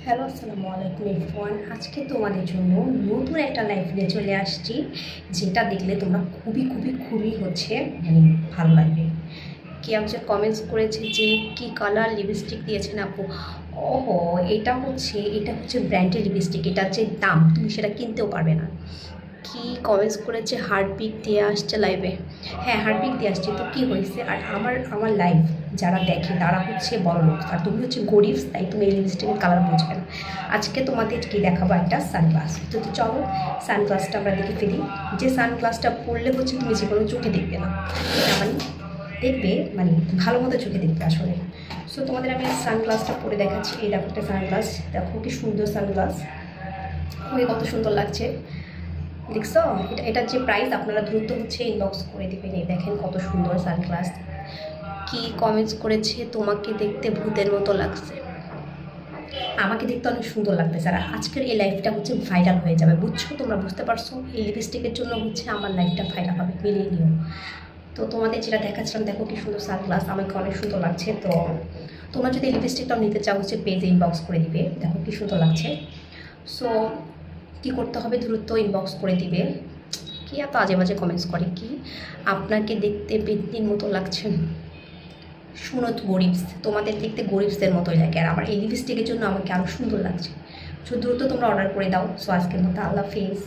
Hello, আসসালামু আলাইকুম everyone. আজকে তোমাদের জন্য নতুন একটা লাইভ নিয়ে চলে আসছি, যেটা দেখলে তোমরা খুবই খুবই খুবই মানে ভালো লাগবে। কে একজন কমেন্টস করেছে যে কি কালার লিপস্টিক দিয়েছেন আপু। ওহো, এটা হচ্ছে ব্র্যান্ডের লিপস্টিক, এটার যে দাম তুমি সেটা কিনতেও পারবে না। কি কমেন্টস করেছে হার্টবিট দিয়ে আসছে লাইভে। হ্যাঁ, হার্টবিট দিয়ে আসছে তো কি হয়েছে, আর আমার লাইভ যারা দেখে তারা হচ্ছে বড় লোক, আর তুমি হচ্ছে গরিব, তাই তুমি এই লিপস্টিকের কালার বুঝবে না। আজকে তোমাদের কি দেখাবো, একটা সানগ্লাস। তো চলো সানগ্লাসটা আমরা দেখে ফেলি। যে সানগ্লাসটা পরলে হচ্ছে তুমি যে কোনো চোখে দেখবে না, এটা মানে দেখবে মানে ভালো মতো চোখে দেখবে আসলে। সো তোমাদের আমি সানগ্লাসটা পরে দেখাচ্ছি। এই দেখো একটা সানগ্লাস, দেখো কি সুন্দর সানগ্লাস, খুবই কত সুন্দর লাগছে। দেখছো, এটার যে প্রাইস আপনারা দ্রুত হচ্ছে ইনবক্স করে দেবেন। এই দেখেন কত সুন্দর সানগ্লাস। কি কমেন্টস করেছে, তোমাকে দেখতে ভূতের মতো লাগছে। আমাকে দেখতে অনেক সুন্দর লাগতেছে, আর আজকের এই লাইফটা হচ্ছে ভাইরাল হয়ে যাবে, বুঝছো? তোমরা বুঝতে পারছো, এই লিপস্টিকের জন্য হচ্ছে আমার লাইফটা ভাইরাল হবে, মিলিয়ে নিও। তো তোমাদের যেটা দেখাচ্ছিলাম, দেখো কি সুন্দর সানগ্লাস, আমাকে অনেক সুন্দর লাগছে। তো তোমরা যদি লিপস্টিকটাও নিতে চাও হচ্ছে পেজে ইনবক্স করে দিবে, দেখো কি সুন্দর লাগছে। সো কী করতে হবে, দ্রুত ইনবক্স করে দিবে। কি এত আজে বাজে কমেন্টস করে, কি আপনাকে দেখতে পেতনির মতো লাগছে। শুনো তো গরিবস, তোমাদের দেখতে গরিবসদের মতোই লাগে, আর আমার এই লিপস্টিকের জন্য আমাকে আরও সুন্দর লাগছে। সো দ্রুত তোমরা অর্ডার করে দাও। সো আজকের মতো আল্লাহ হাফিজ।